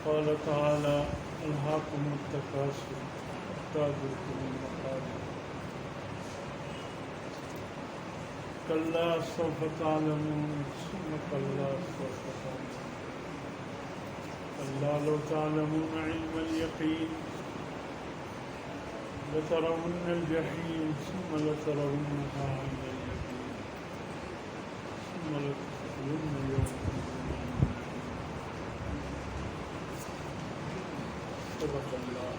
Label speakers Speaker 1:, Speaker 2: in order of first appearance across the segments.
Speaker 1: قال تعالى ألهاكم التكاثر حتى زرتم المقابر كلا سوف تعلمون ثم كلا سوف تعلمون كلا لو تعلمون علم اليقين لترون الجحيم ثم لترونها عين اليقين ثم لتسألن يومئذ صدق اللہ.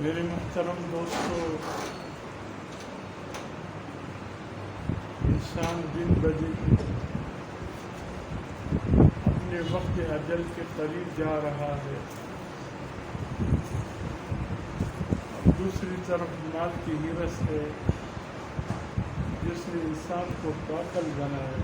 Speaker 1: میرے محترم دوستو، انسان دن بدن اپنے وقت اجل کے قریب جا رہا ہے، اور دوسری طرف مال کی ہرس ہے جس نے انسان کو پاگل بنایا.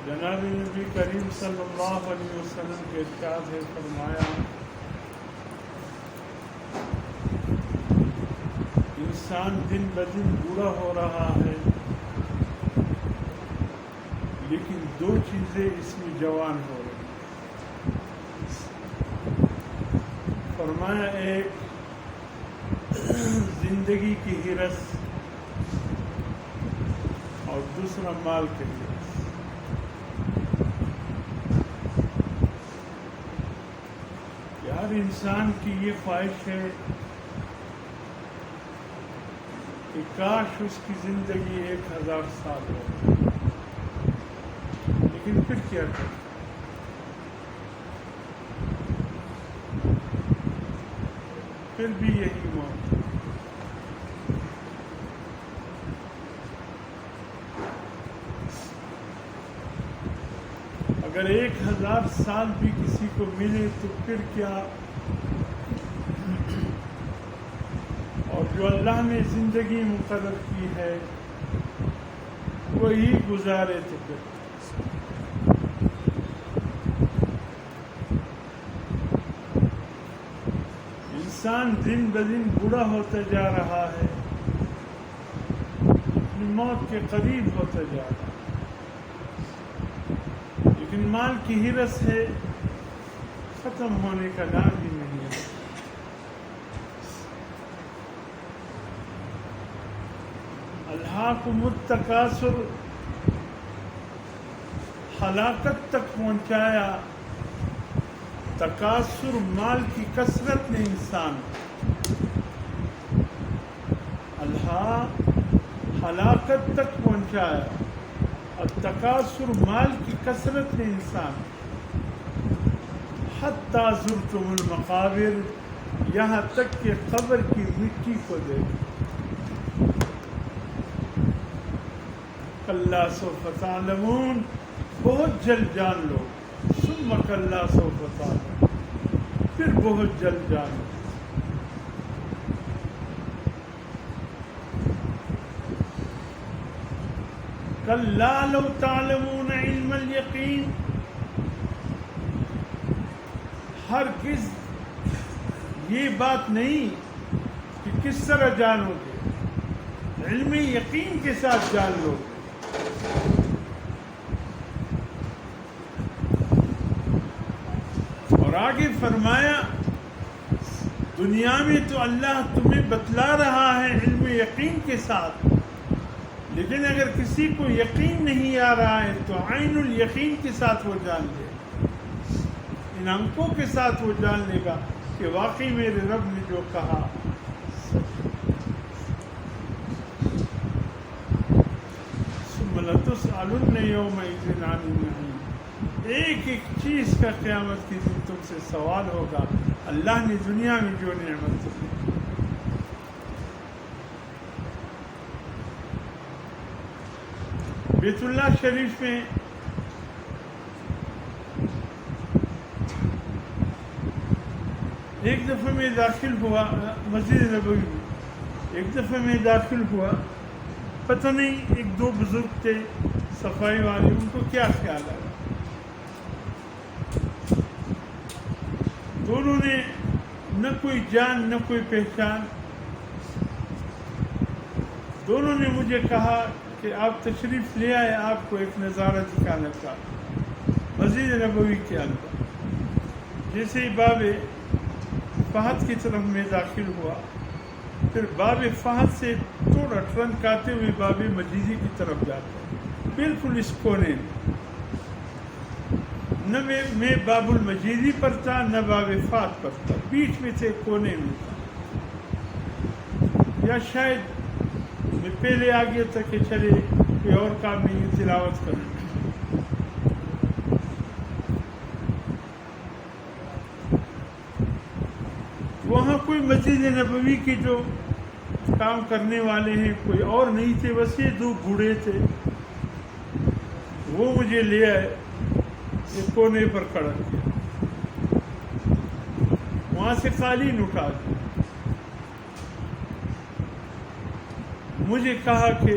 Speaker 1: جناب نبی کریم صلی اللہ علیہ وسلم کے ارشاد ہے، فرمایا انسان دن بدن بوڑھا ہو رہا ہے، لیکن دو چیزیں اس میں جوان ہو رہی ہیں. فرمایا ایک زندگی کی ہرس اور دوسرا مال کی ہرس. ہر انسان کی یہ خواہش ہے کہ کاش اس کی زندگی 1000 سال ہو، لیکن پھر کیا کرے؟ پھر بھی یہی موت. اگر 1000 سال بھی کسی کو ملے تو پھر کیا؟ اور جو اللہ نے زندگی مقرر کی ہے وہی گزارے تو پھر. انسان دن بدن بوڑھا ہوتا جا رہا ہے، اپنی موت کے قریب ہوتا جا رہا ہے، لیکن مال کی ہرس ہے، ختم ہونے کا نام بھی نہیں ہے. الہاکم التکاثر، ہلاکت تک پہنچایا. تکاثر مال کی کثرت نے انسان، ہلاکت تک پہنچایا، اور تکاثر مال کی کثرت نے انسان حتی زرتم المقابر، یہاں تک کہ قبر کی مٹی کو دیکھ. کلا سوف تعلمون، بہت جلد جان لو. ثم کلا سوف تعلمون، پھر بہت جلد جان لو. کلا لو تعلمون علم الیقین، ہرگز یہ بات نہیں کہ کس طرح جانو گے، علم یقین کے ساتھ جان لو گے. اور آگے فرمایا دنیا میں تو اللہ تمہیں بتلا رہا ہے علم یقین کے ساتھ، لیکن اگر کسی کو یقین نہیں آ رہا ہے تو عین الیقین کے ساتھ وہ جان لے، ان انکوں کے ساتھ وہ جان لے گا کہ واقعی میرے رب نے جو کہا. ثم لتسألن یومئذ عن النعیم، ایک ایک چیز کا قیامت کے دن تم سے سوال ہوگا. اللہ نے دنیا میں جو نعمت دی، بیت اللہ شریف میں ایک دفعہ میں داخل ہوا، مسجد نبوی میں ایک دفعہ میں داخل ہوا، پتہ نہیں ایک دو بزرگ تھے صفائی والے، ان کو کیا خیال آیا، دونوں نے نہ کوئی جان نہ کوئی پہچان. دونوں نے مجھے کہا کہ آپ تشریف لے آئے, آپ کو ایک نظارہ دکھانا چاہتا مسجد نبوی کے اندر. جیسے ہی باب فہد کی طرف میں داخل ہوا, پھر باب فہد سے تھوڑا ٹرن کاتے ہوئے باب مجیدی کی طرف جاتا, بالکل اس کونے میں. نہ میں باب المجیدی پر تھا نہ باب فہد پر تھا, بیچ میں سے کونے میں تھا. یا شاید میں پہلے آ گیا تھا کہ چلے کوئی اور کام نہیں, تلاوت کروں. وہاں کوئی مسجد نبوی کے جو کام کرنے والے ہیں کوئی اور نہیں تھے, بس یہ دو بوڑھے تھے. وہ مجھے لے آئے, یہ کونے پر کھڑا کیا, وہاں سے قالین اٹھا دی. مجھے کہا کہ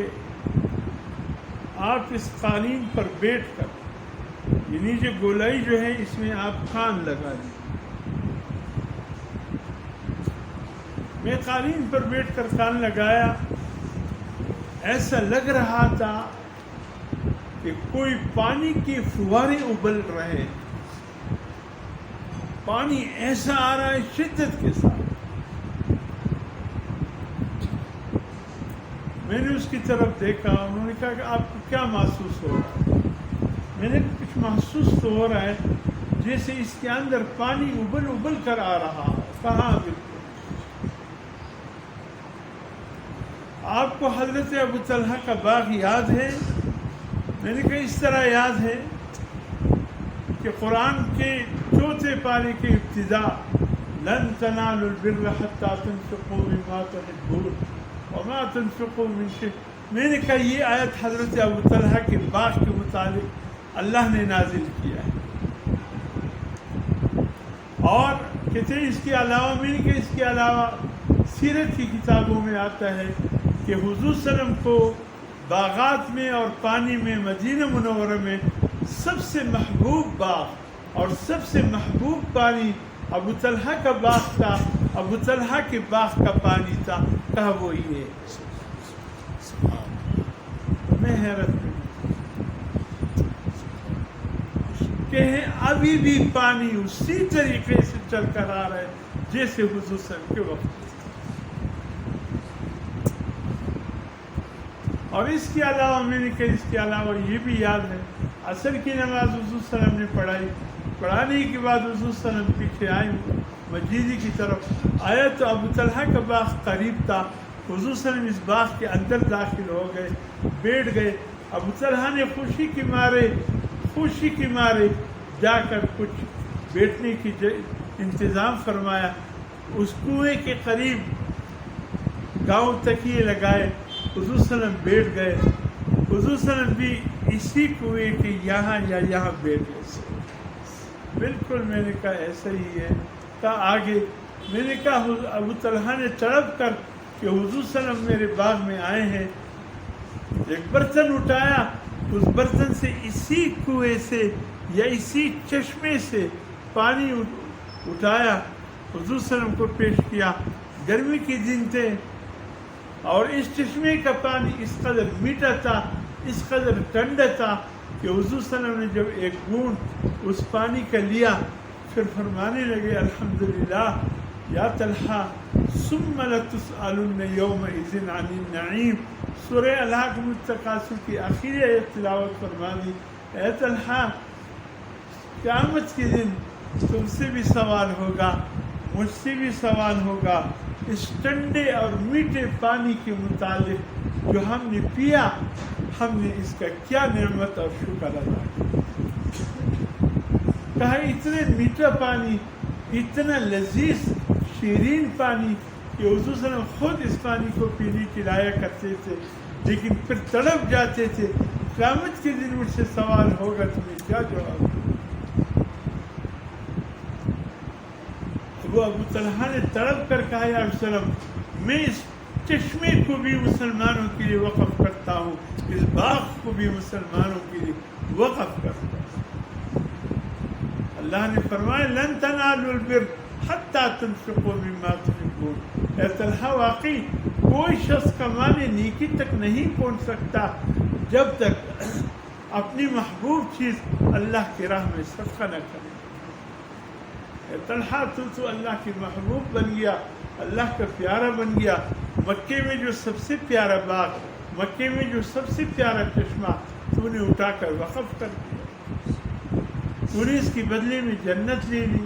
Speaker 1: آپ اس قالین پر بیٹھ کر یہ نیچے گولائی جو ہے اس میں آپ کان لگا دیں. میں قالین پر بیٹھ کر کان لگایا. ایسا لگ رہا تھا کہ کوئی پانی کے فوارے ابل رہے, پانی ایسا آ رہا ہے شدت کے ساتھ. میں نے اس کی طرف دیکھا, انہوں نے کہا کہ آپ کو کیا محسوس ہو رہا ہے؟ میں نے کچھ محسوس تو ہو رہا ہے جیسے اس کے اندر پانی ابل ابل کر آ رہا ہے. کہاں؟ بالکل. آپ کو حضرت ابو طلحہ کا باغ یاد ہے؟ میں نے کہا اس طرح یاد ہے کہ قرآن کے 4 پارے کی ابتدا لن تنالوا البر حتى تنفقوا مما تحبون وما تنفقوا من شيء. میں نے کہا یہ آیت حضرت ابو طلحہ کے باغ کے متعلق اللہ نے نازل کیا ہے. اور کہتے ہیں اس کے علاوہ, میں نے کہا اس کے علاوہ سیرت کی کتابوں میں آتا ہے کہ حضور صلی اللہ علیہ وسلم کو باغات میں اور پانی میں مدینہ منورہ میں سب سے محبوب باغ اور سب سے محبوب پانی ابو طلحہ کا باغ تھا, ابو طلحہ کے باغ کا پانی تھا. کہا وہ یہ. میں حیرت میں کہ ابھی بھی پانی اسی طریقے سے چل کر آ رہا ہے جیسے حضور صلی اللہ علیہ وسلم کے وقت. اور اس کے علاوہ میں نے کہا اس کے علاوہ یہ بھی یاد ہے عصر کی نماز حضور صلی اللہ علیہ وسلم نے پڑھائی. پڑھانے کے بعد حضور صلی اللہ علیہ وسلم پیچھے آئے مسجد کی طرف آیا تو ابو طلحہ کا باغ قریب تھا. حضور صلی اللہ علیہ وسلم اس باغ کے اندر داخل ہو گئے, بیٹھ گئے. ابو طلحہ نے خوشی کے مارے جا کر کچھ بیٹھنے کی انتظام فرمایا. اس کنویں کے قریب گاؤں تکیے لگائے, حضور صلی اللہ علیہ وسلم بیٹھ گئے. حضور صلی اللہ علیہ وسلم بھی اسی کنویں کے یہاں یا یہاں بیٹھ گئے. بالکل میں نے کہا ایسا ہی ہے. کہا آگے. میں نے کہا ابو طلحہ نے تڑپ کر کہ حضور صلی اللہ علیہ وسلم میرے باغ میں آئے ہیں, ایک برتن اٹھایا, اس برتن سے اسی کنویں سے یا اسی چشمے سے پانی اٹھایا, حضور صلی اللہ علیہ وسلم کو پیش کیا. گرمی کے دن تھے اور اس چشمے کا پانی اس قدر میٹھا تھا, اس قدر ٹھنڈا تھا کہ حضور صلی اللہ علیہ وسلم نے جب ایک بوند اس پانی کا لیا پھر فرمانے لگے الحمدللہ یا طلحہ ثم لتسألن یومئذ عن النعیم. سورہ الحاقم التکاثر کی آخری آیت تلاوت فرما دی. اے طلحہ قیامت کے دن تم سے بھی سوال ہوگا, مجھ سے بھی سوال ہوگا اس ٹھنڈے اور میٹھے پانی کے متعلق جو ہم نے پیا, ہم نے اس کا کیا نعمت اور شکر ادا کیا. کہا اتنے میٹھا پانی, اتنا لذیذ شیرین پانی کہ حضور صلی اللہ علیہ وسلم خود اس پانی کو پینے کھلایا کرتے تھے, لیکن پھر تڑپ جاتے تھے قیامت کے دن مجھ سے سوال ہوگا تمہیں کیا جواب. وہ ابو طلحہ نے تڑپ کر کہا یا رسول اللہ میں اس چشمے کو بھی مسلمانوں کے لیے وقف کرتا ہوں, اس باغ کو بھی مسلمانوں کے لیے وقف کرتا ہوں. اللہ نے فرمایا لن تنالوا البر حتی تنفقوا مما تحبون۔ اے طلحہ واقعی کوئی شخص کمانے نیکی تک نہیں پہنچ سکتا جب تک اپنی محبوب چیز اللہ کی راہ میں صدقہ نہ کرے۔ اے طلحہ تو اللہ کی محبوب بن گیا، اللہ کا پیارا بن گیا۔ مکے میں جو سب سے پیارا باغ، مکے میں جو سب سے پیارا چشمہ تو نے اٹھا کر وقف کر دیا، تو نے اس کی بدلے میں جنت لے لی۔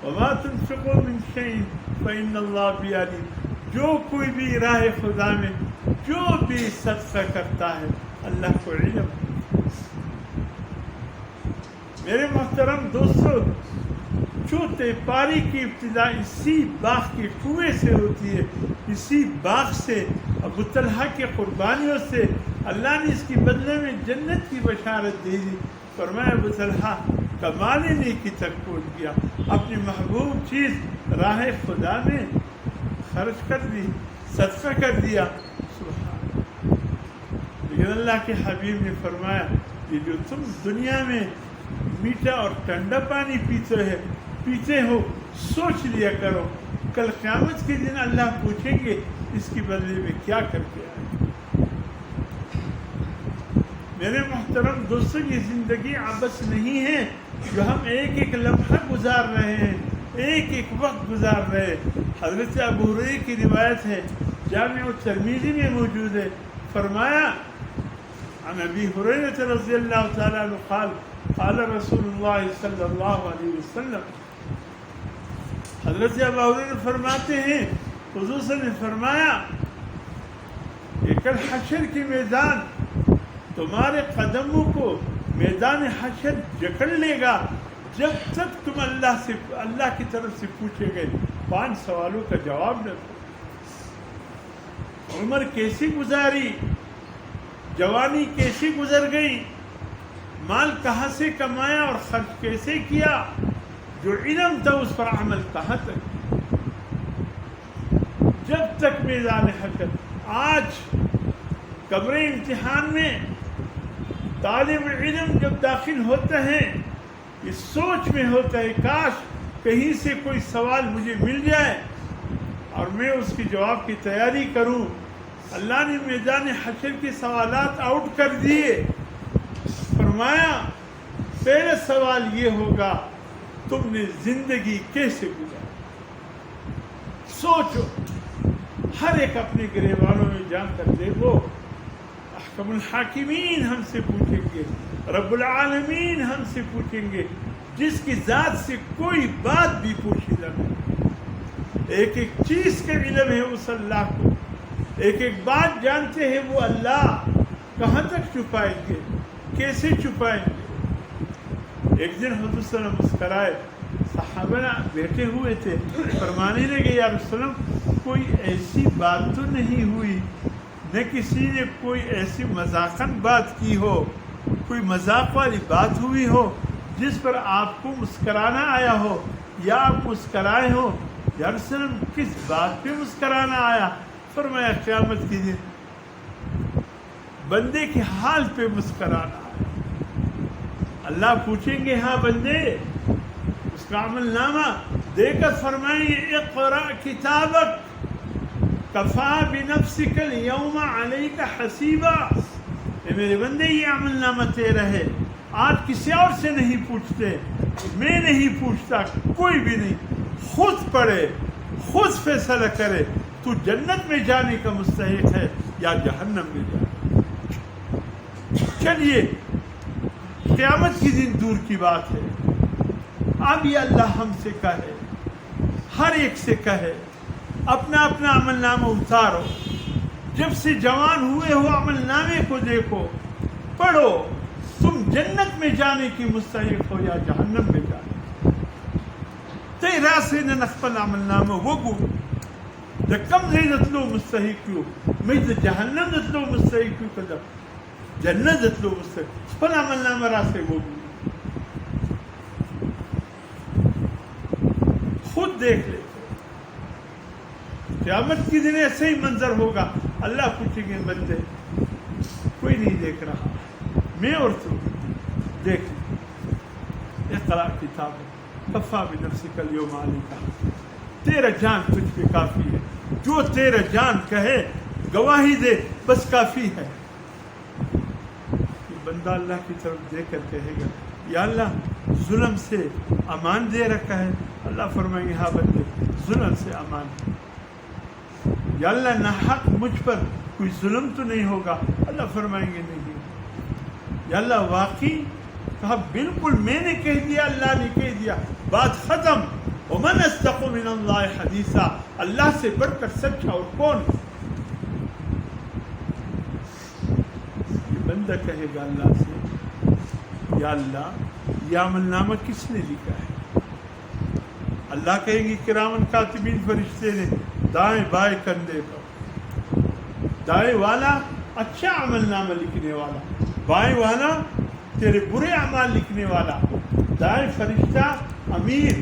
Speaker 1: وما تنفقوا من شيء فإن الله به عليم۔ جو کوئی بھی راہ خدا میں جو بھی صدقہ کرتا ہے اللہ کو علم۔ میرے محترم دوستو، چوتھے پاری کی ابتدا اسی باغ کے کنویں سے ہوتی ہے، اسی باغ سے، ابو طلحہ کے قربانیوں سے اللہ نے اس کی بدلے میں جنت کی بشارت دے دی۔ فرمایا ابو طلحہ کمانے نیکی تک پہنچ گیا، اپنی محبوب چیز راہ خدا میں خرچ کر دی، صدقہ کر دیا۔ سبحان اللہ۔ لیکن اللہ کے حبیب نے فرمایا کہ جو تم دنیا میں میٹھا اور ٹھنڈا پانی پیتے ہو سوچ لیا کرو کل قیامت کے دن اللہ پوچھیں گے اس کی بدلے میں کیا کر کے آئے۔ میرے محترم دوستوں، یہ زندگی عبث نہیں ہے جو ہم ایک ایک لمحہ گزار رہے ہیں، ایک ایک وقت گزار رہے ہیں۔ حضرت ابو ہریرہ کی روایت ہے، جامع ترمذی میں موجود ہے، فرمایا عن ابی ہریرہ رضی اللہ تعالیٰ عنہ قال قال رسول اللہ صلی اللہ علیہ وسلم، حضرت ابو ہریرہ فرماتے ہیں حضور صلی اللہ علیہ وسلم نے فرمایا کہ کل حشر کے میدان تمہارے قدموں کو میدان حشر جکڑ لے گا جب تک تم اللہ کی طرف سے پوچھے گئے 5 سوالوں کا جواب نہ دو۔ عمر کیسی گزاری، جوانی کیسی گزر گئی، مال کہاں سے کمایا اور خرچ کیسے کیا، جو علم تھا اس پر عمل کہاں تک، جب تک میدان حشر۔ آج قبر امتحان میں طالب علم جب داخل ہوتا ہے یہ سوچ میں ہوتا ہے کاش کہیں سے کوئی سوال مجھے مل جائے اور میں اس کی جواب کی تیاری کروں۔ اللہ نے میدان حشر کے سوالات آؤٹ کر دیے۔ فرمایا پہلا سوال یہ ہوگا تم نے زندگی کیسے گزاری۔ سوچو، ہر ایک اپنے گریبانوں میں جا کر دیکھو، احکم الحاکمین ہم سے پوچھیں گے، رب العالمین ہم سے پوچھیں گے، جس کی ذات سے کوئی بات بھی پوشیدہ نہیں، ایک ایک چیز کا علم ہے اس اللہ کو، ایک ایک بات جانتے ہیں وہ اللہ، کہاں تک چھپائیں گے، کیسے چھپائیں گے۔ ایک دن حضور صلی اللہ علیہ وسلم مسکرائے، صحابہ بیٹھے ہوئے تھے، فرمانے لگے یا رسول اللہ کوئی ایسی بات تو نہیں ہوئی، نہ کسی نے کوئی ایسی مذاقن بات کی ہو، کوئی مذاق والی بات ہوئی ہو جس پر آپ کو مسکرانا آیا ہو یا آپ مسکرائے ہو؟ یا رسول اللہ کس بات پہ مسکرانا آیا؟ فرمایا قیامت کے دن بندے کے حال پہ مسکرانا آیا۔ اللہ پوچھیں گے ہاں بندے، اس کا عمل نامہ دے کر فرمائیں گے اقرأ کتابک کفا بنفسک اليوم علیک حسیبا، اے میرے بندے یہ عمل نامہ تیرا ہے، آج کسی اور سے نہیں پوچھتے، میں نہیں پوچھتا، کوئی بھی نہیں، خود پڑھے، خود فیصلہ کرے تو جنت میں جانے کا مستحق ہے یا جہنم میں جانے۔ چلیے قیامت کی دن دور کی بات ہے، اب یہ اللہ ہم سے کہے، ہر ایک سے کہے اپنا اپنا عمل نامہ اتارو، جب سے جوان ہوئے ہو عمل نامے کو دیکھو، پڑھو، تم جنت میں جانے کی مستحق ہو یا جہنم میں جانے۔ تی راسے نہ نخپل عمل نامہ وگو دا کم زی دتلو مستحق یو، میں دا جہنم دتلو مستحق یو کدا جنت دتلو مستحق، سپل عمل نامہ راسے وگو، خود دیکھ لے۔ قیامت کی دن ایسے ہی منظر ہوگا، اللہ پوچھیں گے بندے کوئی نہیں دیکھ رہا، میں اور تو دیکھ، اقرأ کتاب کفا بنفسک الیوم علیک، تیرا جان تجھ پہ کافی ہے، جو تیرا جان کہے گواہی دے بس کافی ہے۔ یہ بندہ اللہ کی طرف دے کر کہے گا یا اللہ ظلم سے امان دے رکھا ہے، اللہ فرمائیں گے ہاں بندے ظلم سے امان ہے۔ یا اللہ ناحق مجھ پر کوئی ظلم تو نہیں ہوگا، اللہ فرمائیں گے نہیں۔ یا اللہ واقعی کہا بالکل میں نے کہہ دیا، اللہ نے کہہ دیا، بات ختم۔ ومن اصدق من اللہ حدیثا، اللہ سے بڑھ کر سچا اور کون؟ یہ بندہ کہے گا اللہ سے یا اللہ یہ عمل نامہ کس نے لکھا ہے؟ اللہ کہیں گے کرامن کاتبین فرشتے نے دائیں بائیں کندھے پر، دائیں والا اچھا عمل نامہ لکھنے والا، بائیں والا تیرے برے اعمال لکھنے والا، دائیں فرشتہ امیر،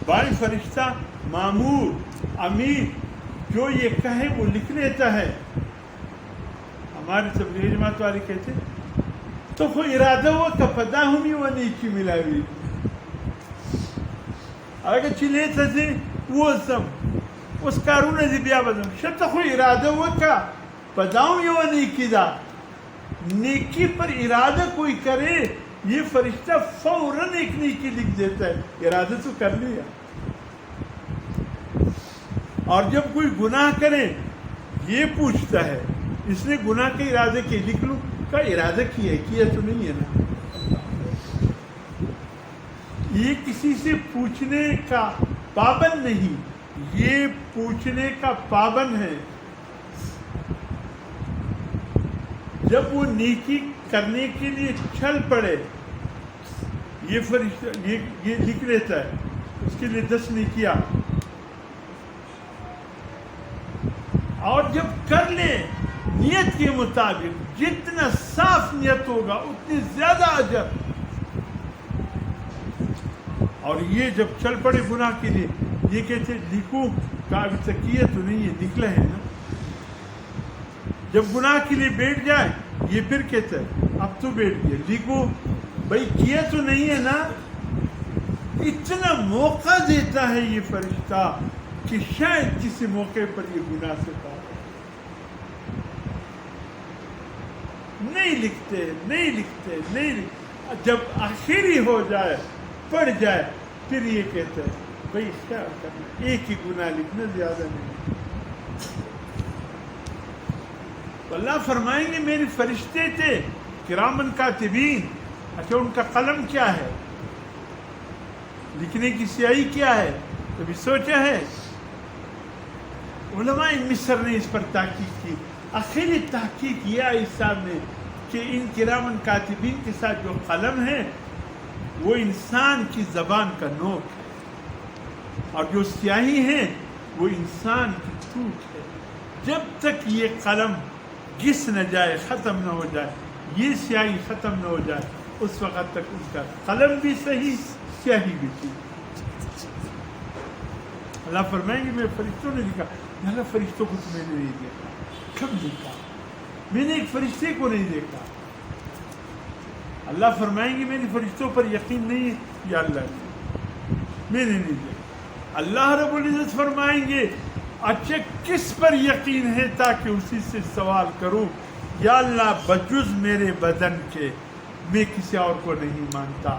Speaker 1: بائیں فرشتہ مامور، امیر جو یہ کہے وہ لکھ لیتا ہے۔ ہمارے تبلیغ جماعت والے کہتے تو کوئی ارادہ ہوا کہ پدا ہمی وہ نیکی ملاوی اگر چلے تھے وہ سب اس کارون دی بیا بدم شت کوئی ارادہ ہوا کہ پداؤں یہ وہ نیکی دا، نیکی پر ارادہ کوئی کرے یہ فرشتہ فوراً ایک نیکی لکھ دیتا ہے، ارادہ تو کر لیا۔ اور جب کوئی گناہ کرے یہ پوچھتا ہے اس نے گناہ کے ارادے کے لکھ لوں، کا ارادہ کیا تو نہیں ہے نا۔ یہ کسی سے پوچھنے کا پابند نہیں، یہ پوچھنے کا پابند ہے۔ جب وہ نیکی کرنے کے لیے چھل پڑے یہ فرشتہ یہ لکھ لیتا ہے، اس کے لیے 10 نیکیاں، اور جب کر لے نیت کے مطابق جتنا صاف نیت ہوگا اتنی زیادہ اجر۔ اور یہ جب چل پڑے گناہ کے لیے یہ کہتے لکھوں کا ابھی تک کیا تو نہیں ہے، نکلا ہے نا۔ جب گناہ کے لیے بیٹھ جائے یہ پھر کہتا ہے اب تو بیٹھ گیا لکھو، بھائی کیا تو نہیں ہے نا۔ اتنا موقع دیتا ہے یہ فرشتہ کہ شاید کسی موقع پر یہ گناہ سے پاک نہیں لکھتے۔ جب آخری ہو جائے پڑ جائے پھر یہ کہتا ہے بھائی کیا کرنا، ایک ہی گناہ لکھنا زیادہ نہیں۔ تو اللہ فرمائیں گے میرے فرشتے تھے کرامن کاتبین، اچھا ان کا قلم کیا ہے، لکھنے کی سیاہی کیا ہے، کبھی سوچا ہے؟ علماء مصر نے اس پر تحقیق کی، آخری تحقیق یہ آئی صاحب نے کہ ان کرامن کاتبین کے ساتھ جو قلم ہے وہ انسان کی زبان کا نوک ہے، اور جو سیاہی ہے وہ انسان کی تھوک ہے۔ جب تک یہ قلم گس نہ جائے، ختم نہ ہو جائے، یہ سیاہی ختم نہ ہو جائے، اس وقت تک ان کا قلم بھی صحیح، سیاہی بھی صحیح۔ اللہ فرمائیں گے میں فرشتوں نے لکھا، اللہ فرشتوں کو تو میں نے نہیں دیکھا، کب دیکھا؟ میں نے ایک فرشتے کو نہیں دیکھا۔ اللہ فرمائیں گے میری فرشتوں پر یقین نہیں ہے، یا اللہ میں نے نہیں دیکھا۔ اللہ رب العزت فرمائیں گے اچھا کس پر یقین ہے تاکہ اسی سے سوال کروں، یا اللہ بجز میرے بدن کے میں کسی اور کو نہیں مانتا،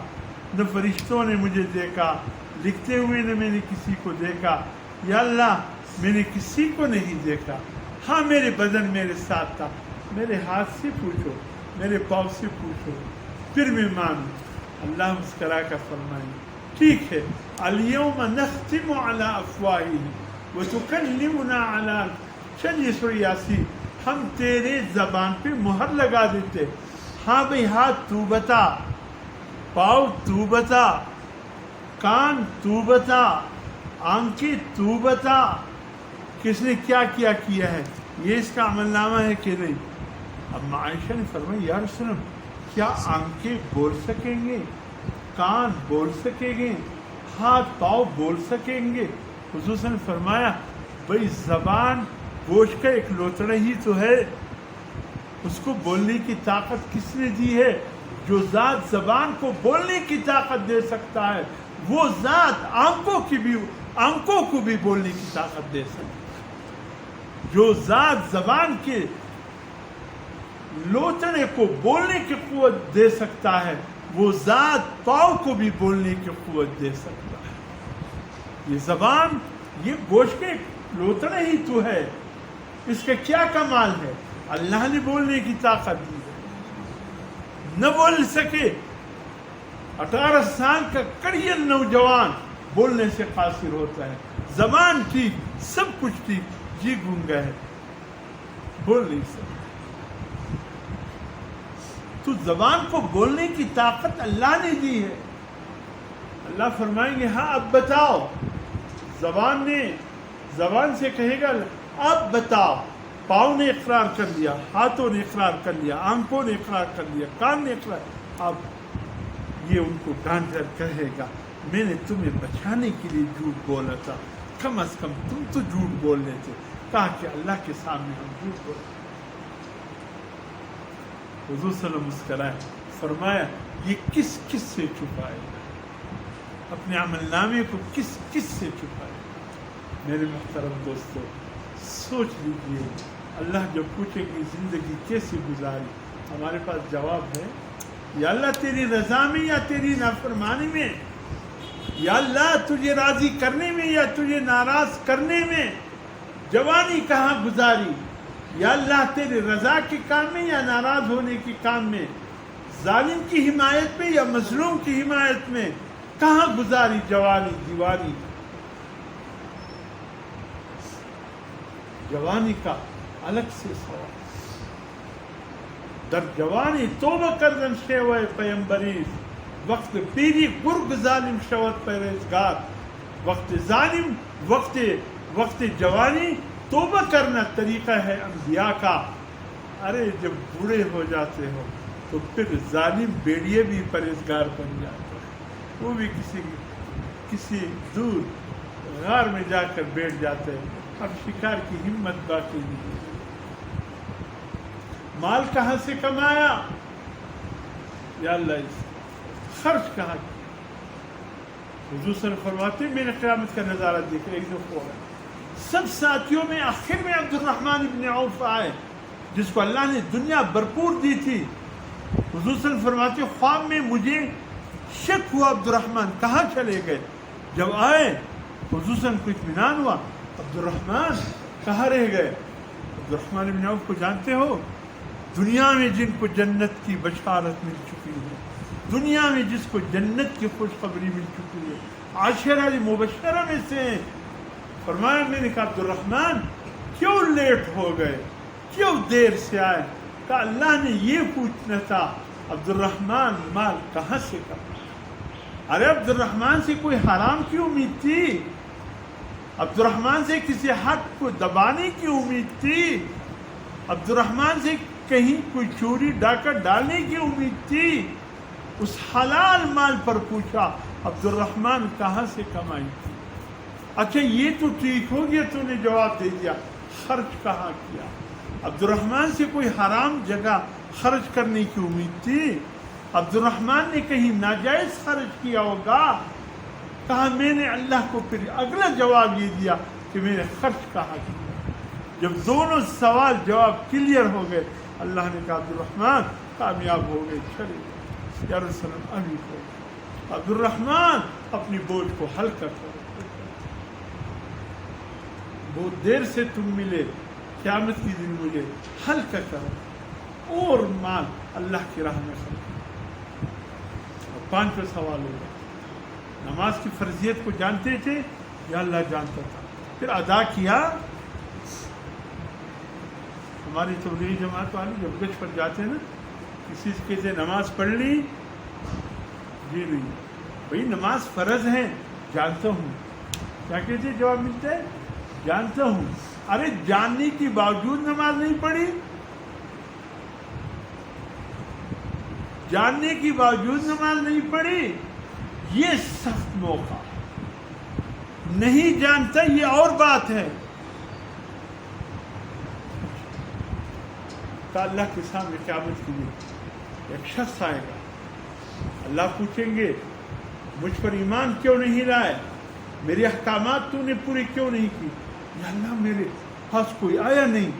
Speaker 1: نہ فرشتوں نے مجھے دیکھا لکھتے ہوئے، نہ میں نے کسی کو دیکھا، یا اللہ میں نے کسی کو نہیں دیکھا، ہاں میرے بدن میرے ساتھ تھا، میرے ہاتھ سے پوچھو، میرے پاؤں سے پوچھو، پھر میں مانوں۔ اللہ مسکرا کر فرمائیں ٹھیک ہے، الیوم نختم علی افواہہم وتکلمنا علی، چلیے سورہ یاسین، ہم تیرے زبان پہ مہر لگا دیتے، ہاں بھئی ہاتھ تو بتا، پاؤں تو بتا، کان تو بتا، آنکھیں تو بتا، کس نے کیا کیا ہے، یہ اس کا عمل نامہ ہے کہ نہیں؟ اب عائشہ نے فرمایا یا رسول اللہ کیا آنکھیں بول سکیں گے، کان بول سکیں گے، ہاتھ پاؤں بول سکیں گے؟ خصوصاً فرمایا بھئی زبان گوشت کا ایک لوتڑا ہی تو ہے، اس کو بولنے کی طاقت کس نے دی ہے؟ جو ذات زبان کو بولنے کی طاقت دے سکتا ہے وہ ذات آنکھوں کو بھی بولنے کی طاقت دے سکتا، جو ذات زبان کے لوچنے کو بولنے کی قوت دے سکتا ہے، وہ ذات پاؤں کو بھی بولنے کی قوت دے سکتا ہے۔ یہ زبان، یہ گوشت کے لوچنے ہی تو ہے، اس کا کیا کمال ہے؟ اللہ نے بولنے کی طاقت دی ہے۔ نہ بول سکے 18 سال کا کڑیل نوجوان بولنے سے قاصر ہوتا ہے، زبان ٹھیک، سب کچھ ٹھیک، جی گونگا ہے، بول نہیں سکتا۔ تو زبان کو بولنے کی طاقت اللہ نے دی ہے۔ اللہ فرمائیں گے ہاں اب بتاؤ، زبان سے کہے گا اب بتاؤ، پاؤں نے اقرار کر لیا، ہاتھوں نے اقرار کر لیا، آنکھوں نے اقرار کر لیا، کان نے اقرار، اب یہ ان کو ڈانٹ کر کہے گا میں نے تمہیں بچانے کے لیے جھوٹ بولا تھا، کم از کم تم تو جھوٹ بولنے تھے، کہا کہ اللہ کے سامنے ہم جھوٹ بولے۔ حضور صلی اللہ علیہ وسلم مسکرائے، فرمایا یہ کس کس سے چھپائے گا، اپنے عمل نامے کو کس کس سے چھپائے گا؟ میرے محترم دوستو، سوچ لیجئے، اللہ جب پوچھے کہ زندگی کیسے گزاری، ہمارے پاس جواب ہے یا اللہ تیری رضا میں یا تیری نافرمانی میں، یا اللہ تجھے راضی کرنے میں یا تجھے ناراض کرنے میں جوانی کہاں گزاری، یا اللہ تیری رضا کے کام میں یا ناراض ہونے کے کام میں، ظالم کی حمایت میں یا مظلوم کی حمایت میں کہاں گزاری جوانی دیوانی۔ جوانی کا الگ سے سوال، در جوانی توبہ کردن شیوہ پیمبریز، وقت پیری گرگ ظالم شود پرہیزگار۔ وقت ظالم، وقت جوانی توبہ کرنا طریقہ ہے انبیاء کا۔ ارے جب بوڑھے ہو جاتے ہو تو پھر ظالم بیڑیے بھی پرہیزگار بن جاتے ہیں، وہ بھی کسی دور غار میں جا کر بیٹھ جاتے ہیں، اب شکار کی ہمت باقی نہیں۔ مال کہاں سے کمایا یا اللہ، اس خرچ کہاں کیا؟ حضور صلی اللہ علیہ وسلم فرماتے ہیں میں نے قیامت کا نظارہ دیکھا، ایک دفعہ ہوا سب ساتھیوں میں آخر میں عبد الرحمن ابن عوف آئے جس کو اللہ نے دنیا بھرپور دی تھی۔ حضور صلی اللہ علیہ وسلم فرماتے ہیں خواب میں مجھے شک ہوا عبد الرحمن کہاں چلے گئے، جب آئے حضور صلی اللہ علیہ وسلم کو اطمینان ہوا عبد الرحمن کہاں رہ گئے۔ عبد الرحمن ابن عوف کو جانتے ہو، دنیا میں جن کو جنت کی بشارت مل چکی ہے، دنیا میں جس کو جنت کی خوشخبری مل چکی ہے، عاشرہ مبشرہ میں سے۔ فرمایا میں نے کہا عبد الرحمن کیوں لیٹ ہو گئے، کیوں دیر سے آئے؟ کہا اللہ نے یہ پوچھنا تھا عبد الرحمن مال کہاں سے کما؟ ارے عبد الرحمن سے کوئی حرام کی امید تھی؟ عبد الرحمن سے کسی حق کو دبانے کی امید تھی؟ عبد الرحمن سے کہیں کوئی چوری ڈاکہ ڈالنے کی امید تھی؟ اس حلال مال پر پوچھا عبد الرحمن کہاں سے کمائی تھی؟ اچھا یہ تو ٹھیک ہو گیا، تو نے جواب دے دیا، خرچ کہاں کیا؟ عبد الرحمن سے کوئی حرام جگہ خرچ کرنے کی امید تھی؟ عبد الرحمن نے کہیں ناجائز خرچ کیا ہوگا؟ کہا میں نے اللہ کو پھر اگلا جواب یہ دیا کہ میں نے خرچ کہاں کیا۔ جب دونوں سوال جواب کلیئر ہو گئے، اللہ نے کہا عبد الرحمن کامیاب ہو گئے، چلے گئے۔ یا رسول اللہ ابھی ہو عبد الرحمن اپنی بوجھ کو ہلکا کرو، بہت دیر سے تم ملے، قیامت کی دن مجھے ہلکا کرو اور مال اللہ کی راہ میں خرچ۔ اور پانچواں سوال ہوگا، نماز کی فرضیت کو جانتے تھے یا اللہ جانتا تھا؟ پھر ادا کیا؟ ہماری تبلیغی جماعت والے جب گچھ پر جاتے ہیں نا، کسی سے کہتے نماز پڑھ لی؟ جی نہیں بھائی نماز فرض ہے، جانتا ہوں۔ کیا کہتے جواب ملتا ہے؟ جانتا ہوں۔ ارے جاننے کے باوجود نماز نہیں پڑھی، جاننے کے باوجود نماز نہیں پڑھی، یہ سخت موقع۔ نہیں جانتا یہ اور بات ہے۔ کہ اللہ کے سامنے قیامت کے لیے ایک شخص آئے گا، اللہ پوچھیں گے مجھ پر ایمان کیوں نہیں لائے؟ میرے احکامات تو نے پورے کیوں نہیں کی؟ یا اللہ میرے پاس کوئی آیا نہیں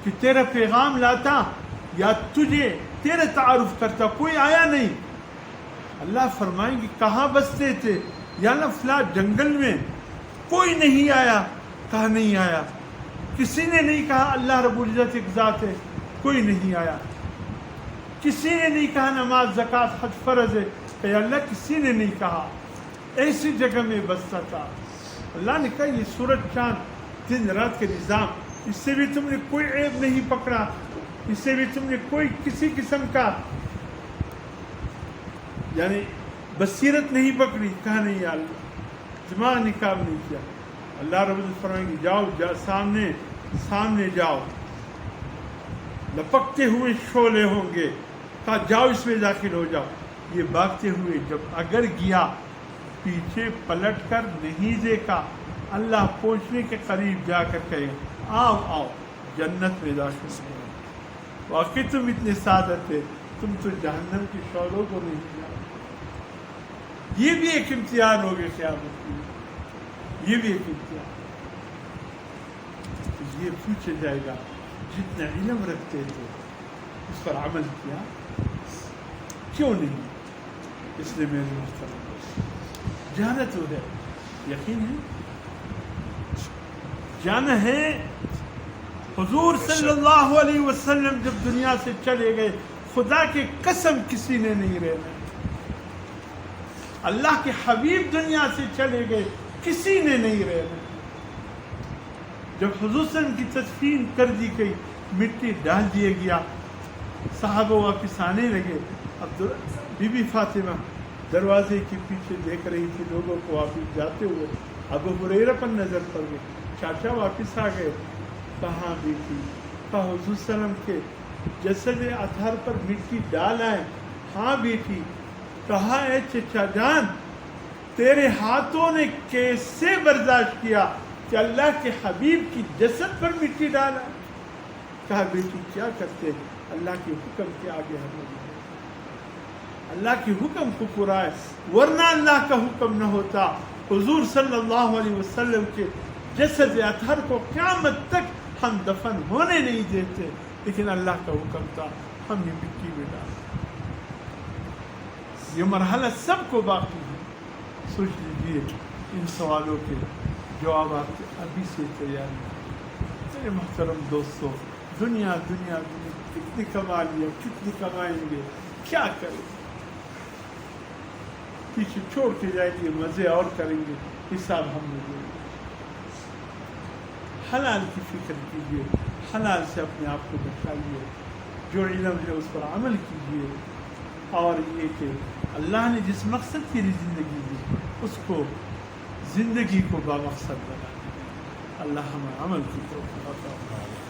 Speaker 1: کہ تیرا پیغام لاتا یا تجھے تیرا تعارف کرتا، کوئی آیا نہیں۔ اللہ فرمائیں گے کہاں بستے تھے؟ یا اللہ فلاں جنگل میں، کوئی نہیں آیا۔ کہا نہیں آیا؟ کسی نے نہیں کہا اللہ رب العزت ایک ذات ہے؟ کوئی نہیں آیا۔ کسی نے نہیں کہا نماز زکوٰۃ حج فرض ہے؟ کہ اللہ کسی نے نہیں کہا۔ ایسی جگہ میں بستا تھا۔ اللہ نے کہا یہ سورج چاند دن رات کے نظام، اس سے بھی تم نے کوئی عیب نہیں پکڑا، اس سے بھی تم نے کوئی کسی قسم کا یعنی بصیرت نہیں پکڑی۔ کہا نہیں یا اللہ، دماغ نے کام نہیں کیا۔ اللہ رب العزت فرمائیں گے جاؤ سامنے جاؤ، لپکتے ہوئے شعلے ہوں گے۔ کہا جاؤ اس میں داخل ہو جاؤ۔ یہ بھاگتے ہوئے جب اگر گیا پیچھے پلٹ کر نہیں دیکھا، اللہ پہنچنے کے قریب جا کر کہے آؤ آؤ جنت میں داخل ہو۔ واقعی تم اتنے سعادت تھے، تم تو جہنم کی شعلوں کو نہیں جاؤ۔ یہ بھی ایک امتحان ہو گیا قیامت کی، یہ بھی ایک امتحان۔ یہ پوچھا جائے گا جتنا علم رکھتے تھے اس پر عمل کیا کیوں نہیں؟ اس لیے میرے محترم جانا تو ہے، یقین ہے جانا ہے۔ حضور صلی اللہ علیہ وسلم جب دنیا سے چلے گئے، خدا کی قسم کسی نے نہیں رہنا۔ اللہ کے حبیب دنیا سے چلے گئے، کسی نے نہیں رہنا۔ جب حضور صلی اللہ علیہ وسلم کی تدفین کر دی گئی، مٹی ڈال دیا گیا، صحابہ واپس آنے لگے۔ اب بی بی فاطمہ دروازے کے پیچھے دیکھ رہی تھی لوگوں کو واپس جاتے ہوئے۔ ابو ہریرہ پر نظر پڑ گئی، چاچا واپس آ گئے۔ کہاں بیٹی؟ کہا حضور صلی اللہ علیہ وسلم کے جسد اطہر پر مٹی ڈال آئے۔ ہاں بیٹی۔ کہا اے چچا جان، تیرے ہاتھوں نے کیسے برداشت کیا کہ اللہ کے حبیب کی جسد پر مٹی ڈالا؟ کہا بیٹی کیا کرتے، اللہ کے حکم کے آگے ہم نہیں، اللہ کے حکم کو پورا ہے، ورنہ اللہ کا حکم نہ ہوتا حضور صلی اللہ علیہ وسلم کے جسد اطہر کو قیامت تک ہم دفن ہونے نہیں دیتے، لیکن اللہ کا حکم تھا، ہم نے مٹی میں ڈالا۔ یہ مرحلہ سب کو باقی ہے۔ سوچ لیجیے ان سوالوں کے جوابات ابھی سے تیار ہیں۔ میرے محترم دوستوں، دنیا کتنی کما لیا، کتنی کمائیں گے، کیا کریں؟ پیچھے چھوڑ کے جائیں گے، مزے اور کریں گے، حساب ہم نے دیں گے۔ حلال کی فکر کیجیے، حلال سے اپنے آپ کو بچائیے، جو علم ہے اس پر عمل کیجیے، اور یہ کہ اللہ نے جس مقصد کے لیے زندگی دی اس کو زندگی کو بامقصد بنا دیں۔ اللہ ہمیں عمل کی توفیق عطا فرمائے۔